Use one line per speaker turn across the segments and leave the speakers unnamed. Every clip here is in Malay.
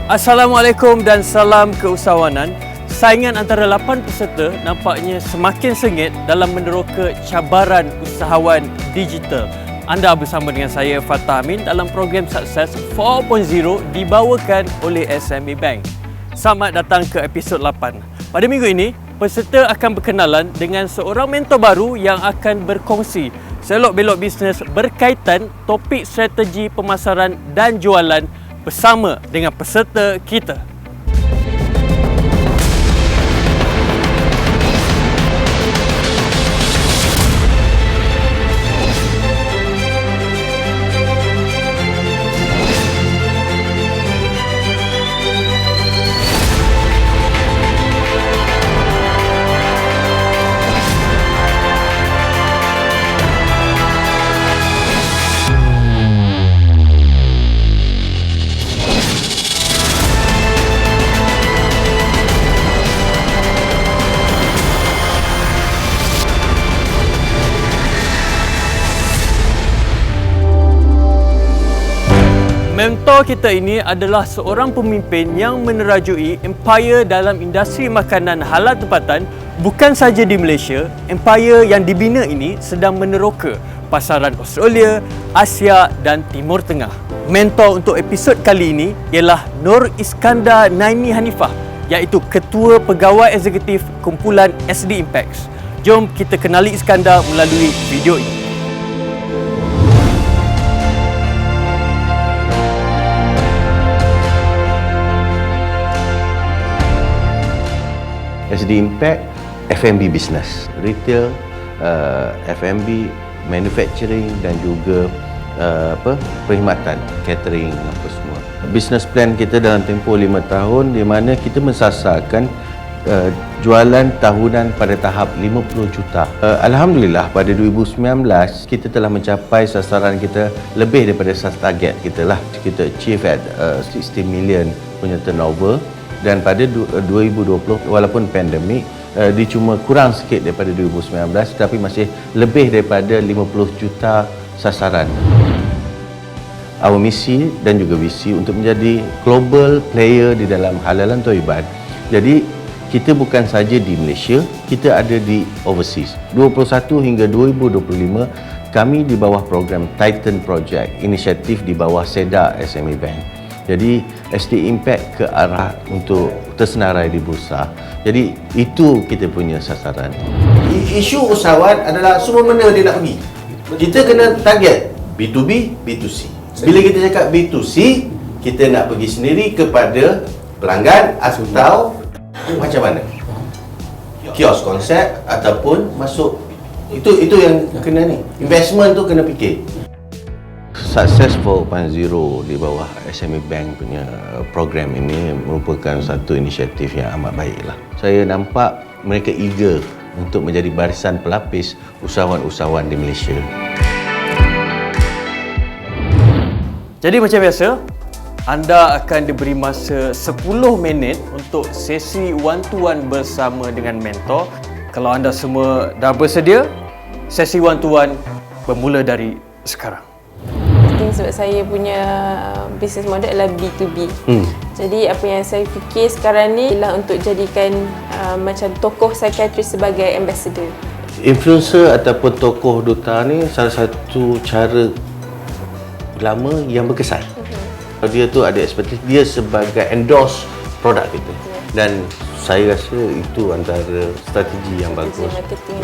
Assalamualaikum dan salam keusahawanan. Saingan antara 8 peserta nampaknya semakin sengit dalam meneroka cabaran usahawan digital. Anda bersama dengan saya Fatah Amin dalam program Sukses 4.0 dibawakan oleh SME Bank. Selamat datang ke episod 8. Pada minggu ini, peserta akan berkenalan dengan seorang mentor baru yang akan berkongsi selok-belok bisnes berkaitan topik strategi pemasaran dan jualan bersama dengan peserta kita. Mentor kita ini adalah seorang pemimpin yang menerajui empire dalam industri makanan halal tempatan. Bukan saja di Malaysia, empire yang dibina ini sedang meneroka pasaran Australia, Asia dan Timur Tengah. Mentor untuk episod kali ini ialah Nur Iskandar Naimi Hanifah, iaitu Ketua Pegawai Eksekutif Kumpulan SD Impacts. Jom kita kenali Iskandar melalui video ini.
SD Impact, F&B business, retail, F&B, manufacturing dan juga perkhidmatan, catering apa semua. Business plan kita dalam tempoh 5 tahun di mana kita mensasarkan jualan tahunan pada tahap 50 juta. Alhamdulillah pada 2019 kita telah mencapai sasaran kita lebih daripada target kita lah. Kita achieve at 60 million punya turnover. Dan pada 2020 walaupun pandemik dia cuma kurang sikit daripada 2019 tapi masih lebih daripada 50 juta sasaran. Our misi dan juga visi untuk menjadi global player di dalam halalan thayyiban. Jadi kita bukan saja di Malaysia, kita ada di overseas. 21 hingga 2025 kami di bawah program Titan Project, inisiatif di bawah SEDA SME Bank. Jadi SD Impact ke arah untuk tersenarai di bursa. Jadi itu kita punya sasaran.
Isu usahawan adalah semua mana dia nak pergi. Kita kena target B2B, B2C. Bila kita cakap B2C, kita nak pergi sendiri kepada pelanggan atau macam mana? Kios konsep ataupun masuk. Itu yang kena ni. Investment tu kena fikir.
Sukses 4.0 di bawah SME Bank punya program ini merupakan satu inisiatif yang amat baiklah. Saya nampak mereka eager untuk menjadi barisan pelapis usahawan-usahawan di Malaysia.
Jadi macam biasa, anda akan diberi masa 10 minit untuk sesi one-to-one bersama dengan mentor. Kalau anda semua dah bersedia, sesi one-to-one bermula dari sekarang.
Sebab saya punya business model adalah B2B. Jadi apa yang saya fikir sekarang ni ialah untuk jadikan macam tokoh psikiatris sebagai ambassador.
Influencer ataupun tokoh duta ni salah satu cara lama yang berkesan. Dia tu ada expertise, dia sebagai endorse produk kita. Dan saya rasa itu antara strategi yang bagus.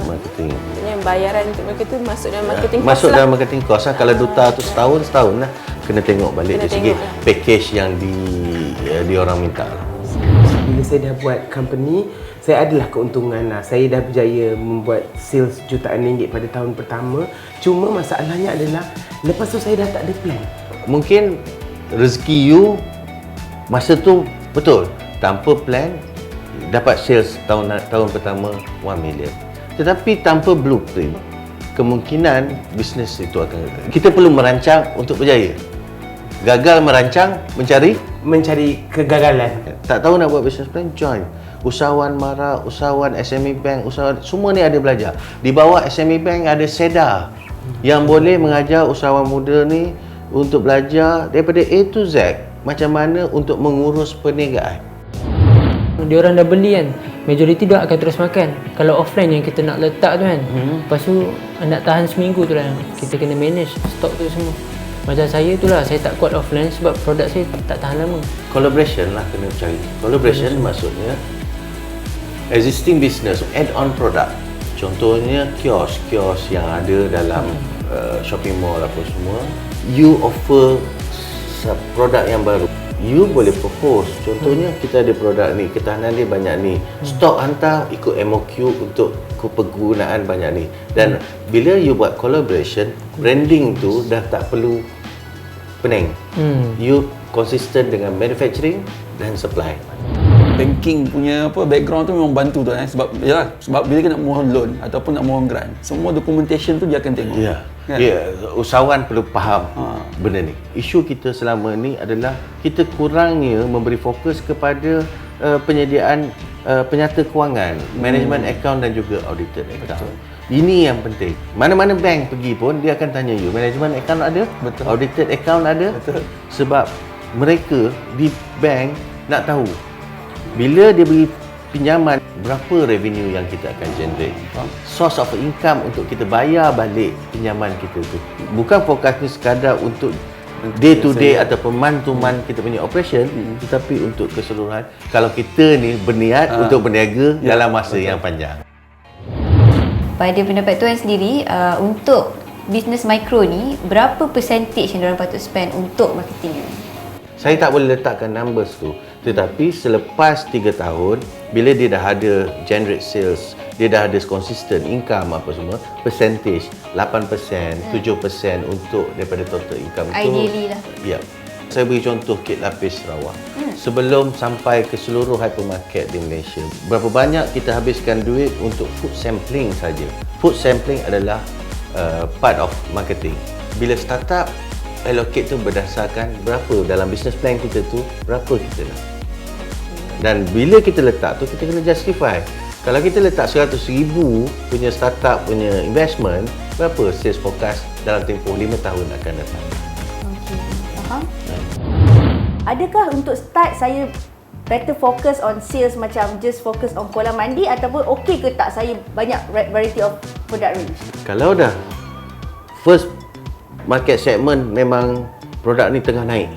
Marketing.
Maksudnya bayaran untuk mereka tu masuk dalam marketing cost.
Masuk dalam marketing cost lah. Kalau duta tu setahun lah. Kena tengok balik dari segi package yang di orang minta lah.
Bila saya dah buat company, saya adalah keuntungan lah. Saya dah berjaya membuat sales jutaan ringgit pada tahun pertama. Cuma masalahnya adalah lepas tu saya dah tak ada plan.
Mungkin rezeki you masa tu betul. Tanpa plan dapat sales tahun pertama 1 million. Tetapi tanpa blueprint, kemungkinan bisnes itu akan kita perlu merancang untuk berjaya. Gagal merancang, mencari
kegagalan.
Tak tahu nak buat business plan, join. Usahawan Mara, usahawan SME Bank, usahawan semua ni ada belajar. Di bawah SME Bank ada SEDA yang boleh mengajar usahawan muda ni untuk belajar daripada A to Z macam mana untuk mengurus perniagaan.
Dia orang dah beli kan, majoriti dia akan terus makan. Kalau offline yang kita nak letak tu kan, lepas tu nak tahan seminggu tu lah, kita kena manage stok tu semua. Macam saya tu lah, saya tak kuat offline sebab produk saya tak tahan lama.
Collaboration lah kena cari. Collaboration maksudnya existing business add on product. Contohnya kios yang ada dalam shopping mall apa semua, you offer produk yang baru. You boleh propose. Contohnya kita ada produk ni, ketahanan dia banyak ni. Stok hantar ikut MOQ untuk kepergunaan banyak ni. Dan bila you buat collaboration, branding tu dah tak perlu pening. You konsisten dengan manufacturing dan supply.
Banking punya background tu memang bantu tu sebab bila kita nak mohon loan ataupun nak mohon grant, semua documentation tu dia akan tengok.
Ya.
Kan?
Ya, usahawan perlu faham benda ni. Isu kita selama ni adalah kita kurangnya memberi fokus kepada penyediaan penyata kewangan, management account dan juga audited account. Ini yang penting. Mana-mana bank pergi pun dia akan tanya you, management account ada?
Betul.
Audited account ada?
Betul.
Sebab mereka di bank nak tahu bila dia beri pinjaman, berapa revenue yang kita akan generate, source of income untuk kita bayar balik pinjaman kita tu. Bukan fokus ni sekadar untuk day to day ataupun month to month kita punya operation, tetapi untuk keseluruhan kalau kita ni berniat untuk berniaga dalam masa yang panjang.
Pada pendapat tuan sendiri, untuk bisnes mikro ni, berapa percentage yang diorang patut spend untuk marketing ni?
Saya tak boleh letakkan numbers tu, tetapi selepas 3 tahun bila dia dah ada generate sales, dia dah ada consistent income apa semua, percentage 8%, 7% untuk daripada total income tu.
Ideally lah.
Ya. Saya beri contoh Kek Lapis Sarawak. Sebelum sampai ke seluruh hypermarket di Malaysia, berapa banyak kita habiskan duit untuk food sampling saja. Food sampling adalah part of marketing. Bila startup, allocate tu berdasarkan berapa dalam business plan kita tu, berapa kita nak. Dan bila kita letak tu, kita kena justify. Kalau kita letak 100,000 punya startup punya investment, berapa sales forecast dalam tempoh 5 tahun akan datang.
Okey, faham? Adakah untuk start saya better focus on sales macam just focus on kolam mandi, ataupun okey ke tak saya banyak variety of product range?
Kalau dah first market segment memang produk ni tengah naik,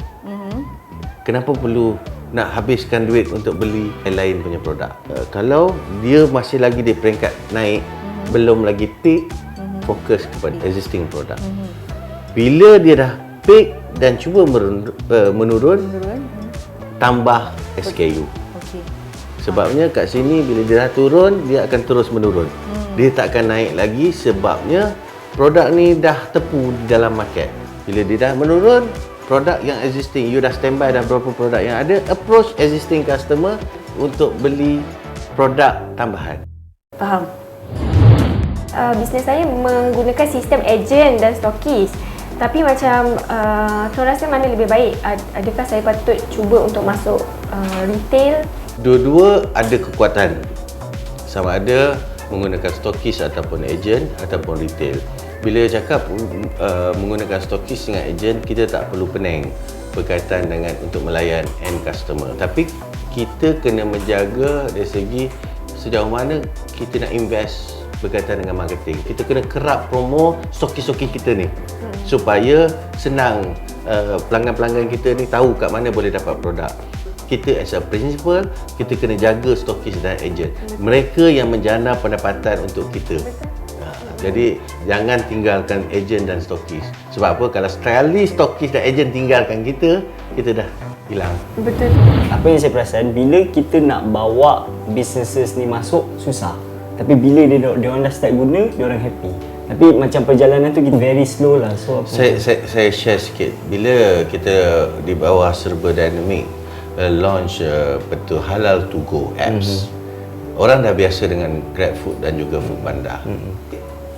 kenapa perlu nak habiskan duit untuk beli lain punya produk? Kalau dia masih lagi di peringkat naik, belum lagi peak, fokus kepada existing produk. Bila dia dah peak dan cuba menurun, tambah SKU.
Okey.
Sebabnya kat sini bila dia dah turun, dia akan terus menurun. Dia tak akan naik lagi sebabnya produk ni dah tepu di dalam market. Bila dia dah menurun, produk yang existing, you dah standby dah berapa produk yang ada, approach existing customer untuk beli produk tambahan.
Faham. Bisnes saya menggunakan sistem ejen dan stokis. Tapi macam tuan rasa mana lebih baik? Adakah saya patut cuba untuk masuk retail?
Dua-dua ada kekuatan. Sama ada menggunakan stokis ataupun ejen ataupun retail. Bila cakap menggunakan stokis dengan ejen, kita tak perlu pening berkaitan dengan untuk melayan end customer. Tapi kita kena menjaga dari segi sejauh mana kita nak invest berkaitan dengan marketing. Kita kena kerap promo stokis-stokis kita ni supaya senang pelanggan-pelanggan kita ni tahu kat mana boleh dapat produk. Kita as a principal, kita kena jaga stokis dan ejen. Mereka yang menjana pendapatan untuk kita. Jadi jangan tinggalkan ejen dan stokis. Sebab apa? Kalau sekali stokis dan ejen tinggalkan kita, kita dah hilang.
Betul.
Apa yang saya perasan, bila kita nak bawa businesses ni masuk, susah. Tapi bila dia orang dah start guna, dia orang happy. Tapi macam perjalanan tu kita very slow lah. So apa
Saya share sikit. Bila kita di bawah Serba Dynamic launch betul Halal to Go apps. Orang dah biasa dengan GrabFood dan juga Foodpanda.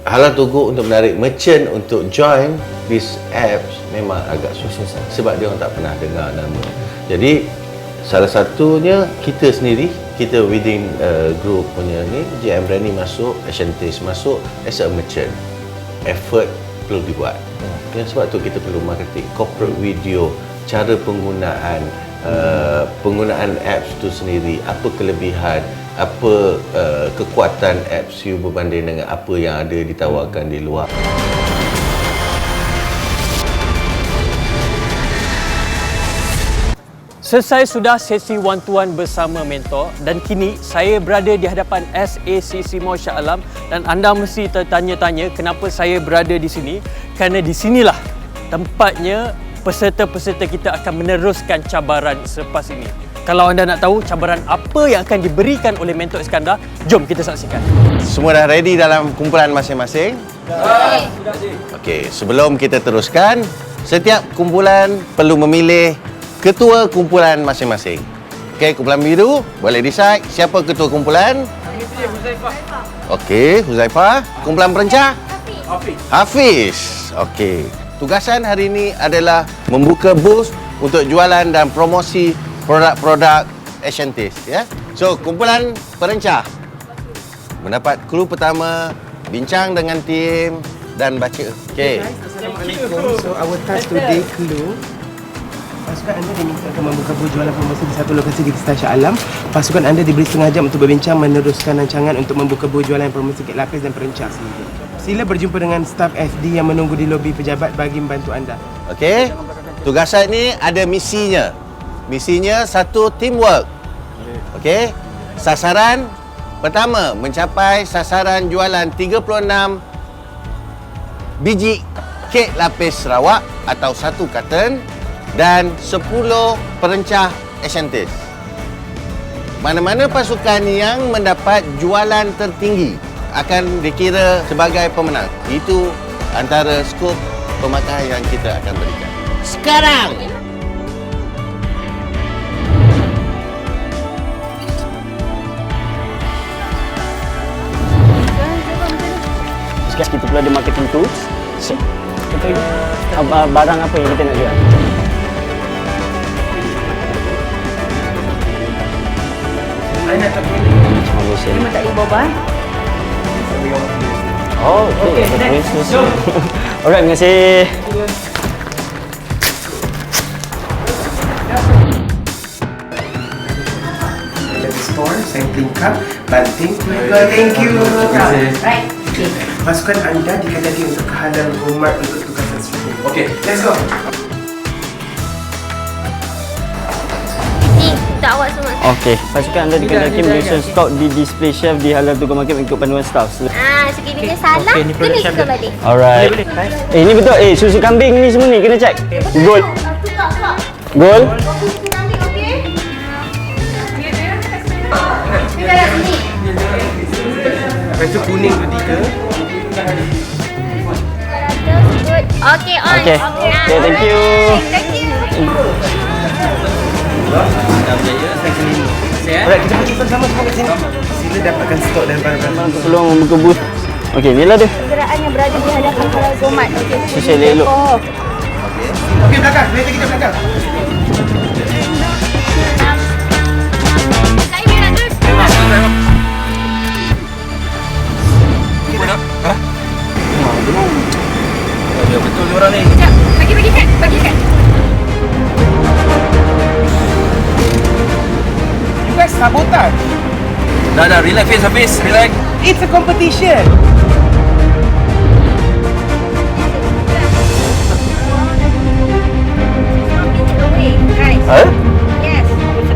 Halal to Go untuk menarik merchant untuk join these apps memang agak susah sebab dia orang tak pernah dengar nama. Jadi salah satunya kita sendiri, kita within group punya ni, JM Berani masuk, Asian Taste masuk as a merchant. Effort perlu dibuat. Sebab tu kita perlu marketing, corporate video, cara penggunaan apps tu sendiri, apa kelebihan, apa kekuatan apps you berbanding dengan apa yang ada ditawarkan di luar.
Selesai sudah sesi one-to-one bersama mentor dan kini saya berada di hadapan SACC Mall Shah Alam dan anda mesti tertanya-tanya kenapa saya berada di sini, kerana di sinilah tempatnya peserta-peserta kita akan meneruskan cabaran selepas ini. Kalau anda nak tahu cabaran apa yang akan diberikan oleh Mentor Iskandar, jom kita saksikan.
Semua dah ready dalam kumpulan masing-masing? Okey, sebelum kita teruskan, setiap kumpulan perlu memilih ketua kumpulan masing-masing. Okey, kumpulan biru boleh decide siapa ketua kumpulan? Okey, Huzaifah. Kumpulan perencah? Hafiz. Okey. Tugasan hari ini adalah membuka booth untuk jualan dan promosi produk-produk Asiantis, ya. So, kumpulan perencah mendapat clue pertama, bincang dengan tim dan baca. Okey.
Assalamualaikum. So our task today clue. Pasukan anda dimintakan membuka booth jualan promosi di satu lokasi di Star Shah Alam. Pasukan anda diberi setengah jam untuk berbincang meneruskan rancangan untuk membuka booth jualan promosi kek lapis dan perencah. Sila berjumpa dengan staf SD yang menunggu di lobi pejabat bagi membantu anda.
Okey. Tugasan ni ada misinya. Misinya satu teamwork. Okey. Sasaran pertama mencapai sasaran jualan 36 biji kek lapis Sarawak atau 1 karton dan 10 perencah Asiantis. Mana-mana pasukan yang mendapat jualan tertinggi akan dikira sebagai pemenang. Itu antara skop pemakaian yang kita akan berikan. Sekarang!
Sekarang kita pula ada marketing tools. Barang apa yang kita nak jual?
Terima tak boba.
Oh, okey. Alright, terima kasih.
Store, sampling cup, banting, thank you.
Right. Okay.
Pasukan anda dikendaki untuk kehadang Umar untuk tugasan sweeping. Okay, let's go.
Ni untuk awak semua.
Okey, pasukan anda dikendaki menyusun stok di display shelf di halal tukar market mengikut panduan staff.
Sekiranya salah, kena suka balik.
Alright. Ini betul. Susu kambing ni semua ni kena check. Gold. Gold.
Lepas tu kuning tu 3.
Okay, on.
Okay, thank you.
Thank you.
Alright, kita pergi bersama semua kat sini. Sila dapatkan stok dan barang-barang.
Peluang membuka booth. Okey, inilah dia.
Pergerakan yang berada di hadapan Halal Gomat. Okey.
Susu elok.
Okey, belakang. Kereta kita belakang.
Betul diorang ni.
Bagi kat.
You guys sabotage.
Dah, relax Hafiz, relax.
It's a competition.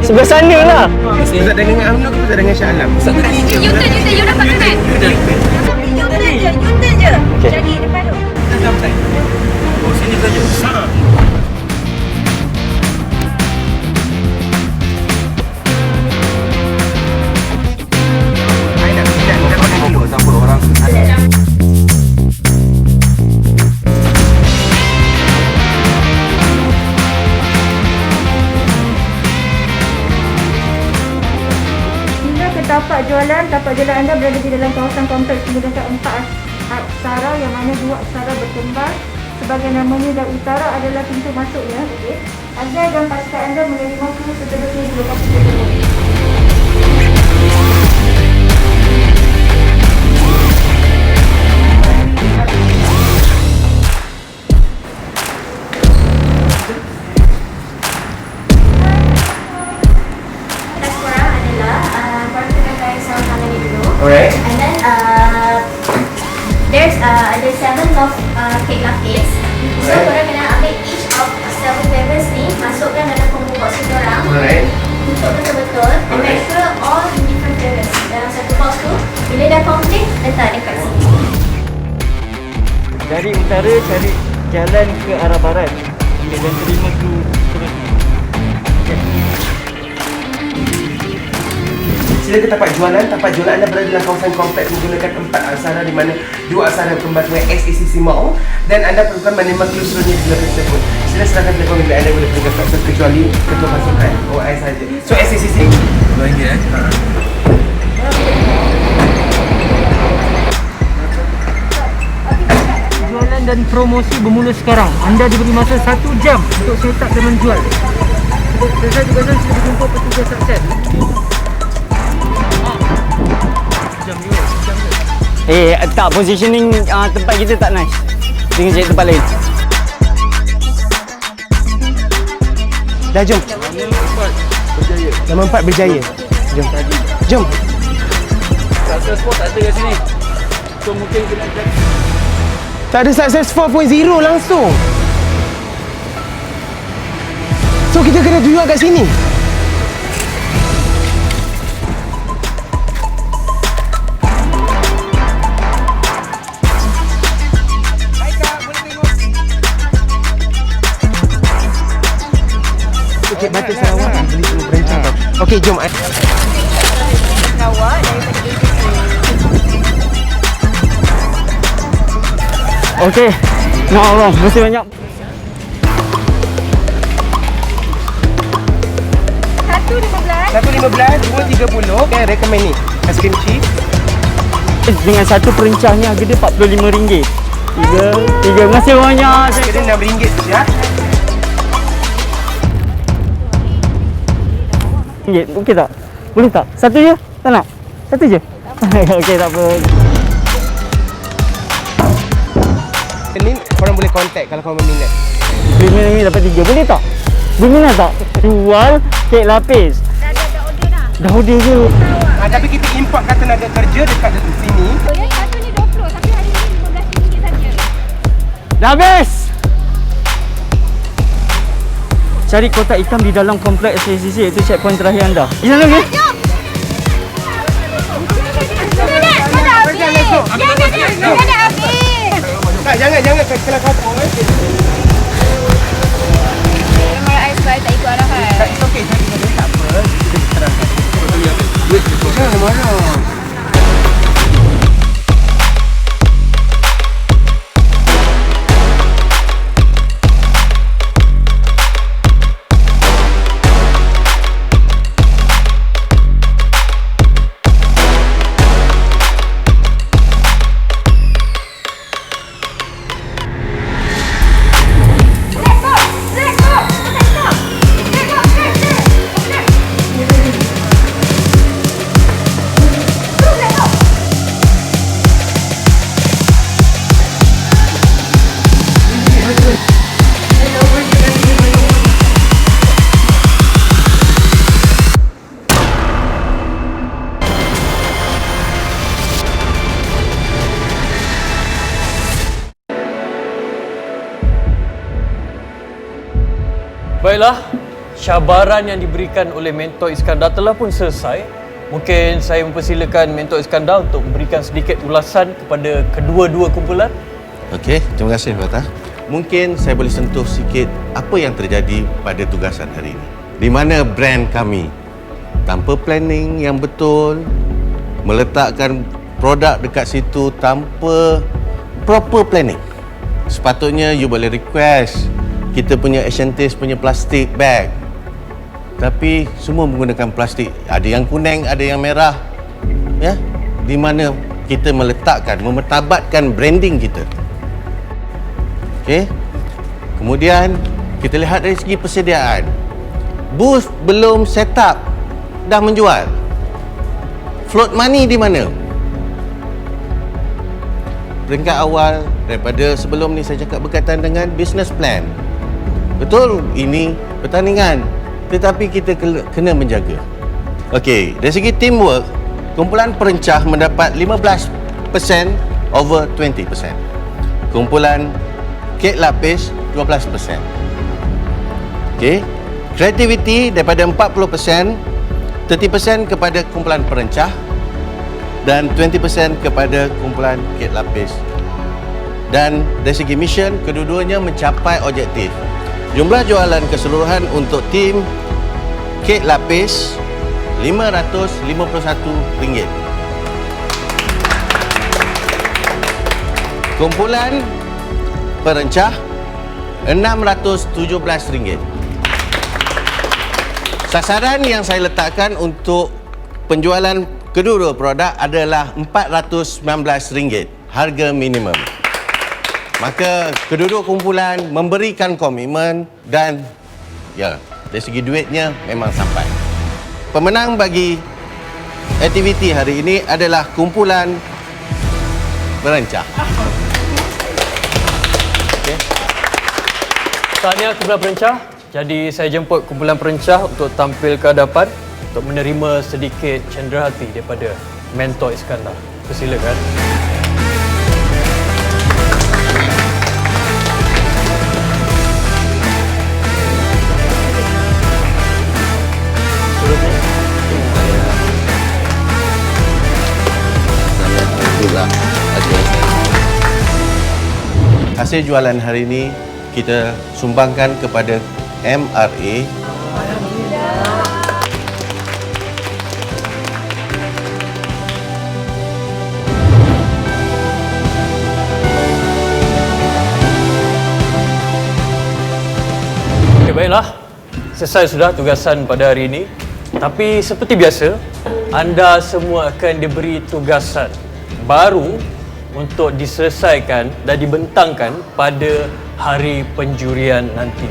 Sebelah sana lah.
Ustaz dah dengan Amno ke Ustaz dengan Shah Alam? Ustaz tadi je.
You dapat kan? You je. Jadi depan tu.
Oh, sini saja.
Tapak jualan anda berada di dalam kawasan kompleks menggunakan 4 aksara yang mana 2 aksara berkembang. Sebagai namanya dan utara adalah pintu masuknya. Anda dan pasukan anda menerima waktu seterusnya di lokasi tersebut.
Alright.
And then there's ada 7 loaf cake lapis. So korang kena ambil each of 7 flavors ni, masukkan dalam combo box korang.
Alright.
Tutup betul-betul and make sure all in different flavors dalam satu box tu. Bila dah complete, letak dekat sini.
Dari utara cari jalan ke arah barat. Dan terima tu terus.
Sila ke tempat jualan. Tempat jualan anda berada dalam kawasan kompleks menggunakan 4 aksara di mana 2 aksara pembatuan SACC Mall dan anda perlukan menerima clue seluruhnya di lokasi tersebut. Sila serahkan telefon bila anda boleh pergi ke kecuali ketua pasukan OI saja. So SACC RM2
Jualan dan promosi bermula sekarang. Anda diberi masa 1 jam untuk set up dan menjual. Selesai tugasan, sila berjumpa petugas sukses.
Tak, positioning tempat kita tak nice. Dengan cari tempat lain.
Dah jom. Nama 4 berjaya. Jom. Jom.
Success 4 tak ada kat sini. So mungkin kena cek.
Tak ada success 4.0 langsung. So kita kena jual kat sini. Okey, Batik Sarawak beli semua perancang tau. Okey, jom.
Okey. No Allah, mesti banyak.
1.15, 2.30. Okay, recommend ni. Ice cream cheese.
Dengan satu perencahnya harga dia RM45. Tiga. Masih banyak.
Kira RM6 ya.
Okey tak? Boleh tak? Satu je? Tak nak? Satu je? Okey, tak apa.
Ni korang boleh contact kalau korang berminat.
Berminat ni dapat 3. Boleh tak? Berminat tak? Jual kek lapis. Dah order je.
Tapi kita importkan tenaga kerja dekat sini.
Satu ni 20 tapi hari ni RM15 saja.
Dah habis! Cari kotak hitam di dalam kompleks SACC, itu checkpoint terakhir anda. Di sana ke?
Tak, jangan kelas satu.
Memang ais tak ikut arahan.
Tak, it's okay. Tak apa. Kita terangkan. Jangan marah.
Baiklah, cabaran yang diberikan oleh Mentor Iskandar telah pun selesai. Mungkin saya mempersilakan Mentor Iskandar untuk memberikan sedikit ulasan kepada kedua-dua kumpulan.
Okey, terima kasih Fatah. Mungkin saya boleh sentuh sikit apa yang terjadi pada tugasan hari ini. Di mana brand kami tanpa planning yang betul, meletakkan produk dekat situ tanpa proper planning. Sepatutnya you boleh request kita punya Asian Taste punya plastik bag. Tapi semua menggunakan plastik. Ada yang kuning, ada yang merah. Ya, di mana kita meletakkan, memertabatkan branding kita. Okey. Kemudian kita lihat dari segi persediaan. Booth belum set up, dah menjual. Float money di mana? Peringkat awal daripada sebelum ni saya cakap berkaitan dengan business plan. Betul, ini pertandingan. Tetapi kita kena menjaga. Okey, dari segi teamwork, Kumpulan perencah mendapat 15% over 20%. Kumpulan kek lapis 12%. Okey. Kreativiti daripada 40%, 30% kepada kumpulan perencah dan 20% kepada kumpulan kek lapis. Dan dari segi mission, kedua-duanya mencapai objektif. Jumlah jualan keseluruhan untuk tim kek lapis RM551. Kumpulan perencah RM617. Sasaran yang saya letakkan untuk penjualan kedua-dua produk adalah RM419, harga minimum. Maka kedua-dua kumpulan memberikan komitmen dan ya, dari segi duitnya memang sampai. Pemenang bagi aktiviti hari ini adalah kumpulan perencah.
Okay. Tahniah kumpulan perencah. Jadi saya jemput kumpulan perencah untuk tampil ke hadapan untuk menerima sedikit cenderahati daripada mentor Iskandar. Persilakan.
Hasil jualan hari ini kita sumbangkan kepada MRA.
Okay, baiklah. Selesai sudah tugasan pada hari ini. Tapi seperti biasa, anda semua akan diberi tugasan baru untuk diselesaikan dan dibentangkan pada hari penjurian nanti.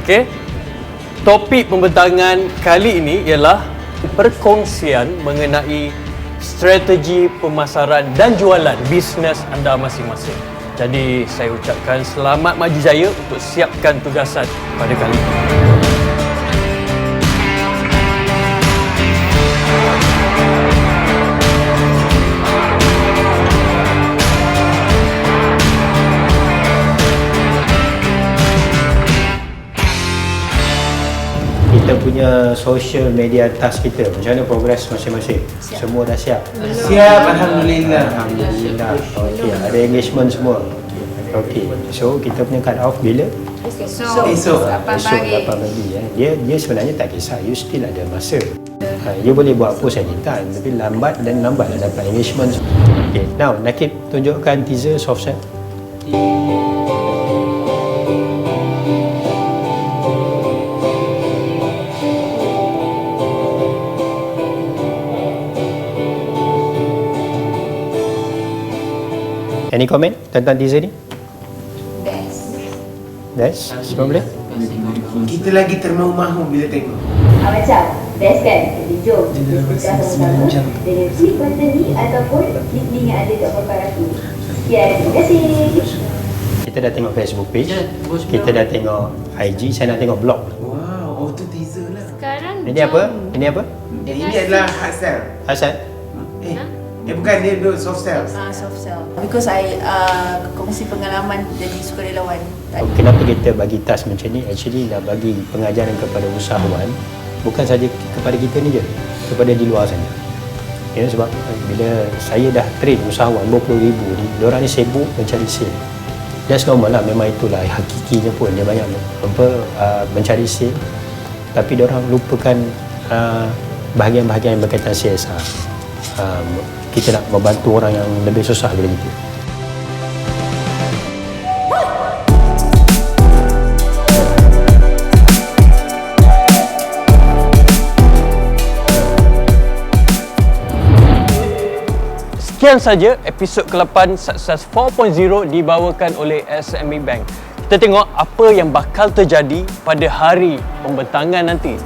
Okey? Topik pembentangan kali ini ialah perkongsian mengenai strategi pemasaran dan jualan bisnes anda masing-masing. Jadi saya ucapkan selamat maju jaya untuk siapkan tugasan pada kali ini.
Kita punya social media task kita, macam mana progress masing-masing? Semua dah siap?
Siap, Alhamdulillah.
Alhamdulillah. Okey, ada engagement semua. Okey, so kita punya cut off bila?
Esok.
8 pagi. Dia sebenarnya tak kisah, you still ada masa. Dia boleh buat post anytime, tapi lambat lah dapat engagement. Okay, now Nakib tunjukkan teaser soft set. Any comment tentang teaser ni? Best. Semua boleh?
Kita lagi termahu-mahu bila tengok.
Macam best kan? Jadi jom kita sama-sama dengan klik button ni ataupun klik link yang ada kat profil aku. Sekian, terima kasih.
Kita dah tengok Facebook page, kita dah tengok IG, saya nak tengok blog.
Wow, tu teaser lah.
Sekarang
Ini apa? Ini apa?
Ini adalah hard sell.
Hasan?
Bukan, dia duduk soft sell.
Soft sell. Because I kongsi pengalaman jadi sukarelawan.
Kenapa kita bagi task macam ni? Actually nak bagi pengajaran kepada usahawan, bukan saja kepada kita ni je, kepada di luar sana. Ya, sebab bila saya dah train usahawan 20,000 ni, diorang ni sibuk mencari sale. Just normal lah, memang itulah hakikinya pun, dia banyak mencari sale, tapi diorang lupakan bahagian-bahagian yang berkaitan CSR. Kita nak membantu orang yang lebih susah daripada kita.
Sekian saja episod ke-8 Success 4.0 dibawakan oleh SME Bank. Kita tengok apa yang bakal terjadi pada hari pembentangan nanti.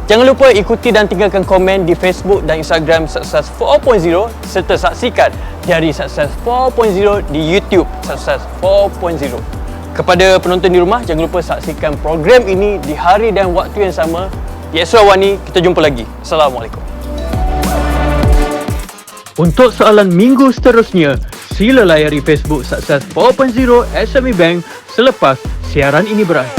Jangan lupa ikuti dan tinggalkan komen di Facebook dan Instagram Success 4.0 serta saksikan dari Success 4.0 di YouTube Success 4.0. Kepada penonton di rumah, jangan lupa saksikan program ini di hari dan waktu yang sama. Di Esok Wani, kita jumpa lagi. Assalamualaikum. Untuk soalan minggu seterusnya, sila layari Facebook Success 4.0 SME Bank selepas siaran ini berakhir.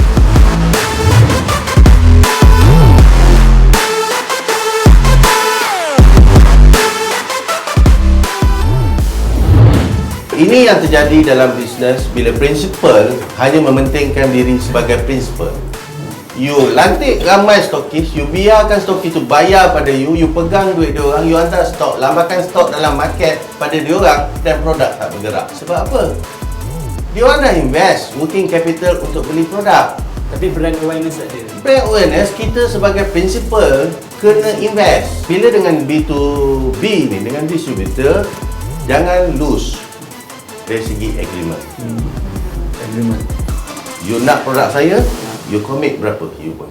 Ini yang terjadi dalam bisnes bila prinsipal hanya mementingkan diri sebagai prinsipal. You lantik ramai stokis, you biarkan stokis itu bayar pada you pegang duit dia orang, you hantar stok, lambakan stok dalam market pada dia orang dan produk tak bergerak. Sebab apa? Dia orang dah invest working capital untuk beli produk.
Tapi brand awareness ada.
Brand awareness, kita sebagai prinsipal kena invest. Bila dengan B2B ni, dengan distributor, jangan lose dari segi agreement.
Agreement.
You nak produk saya, you commit berapa you buat.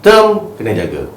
Term kena jaga.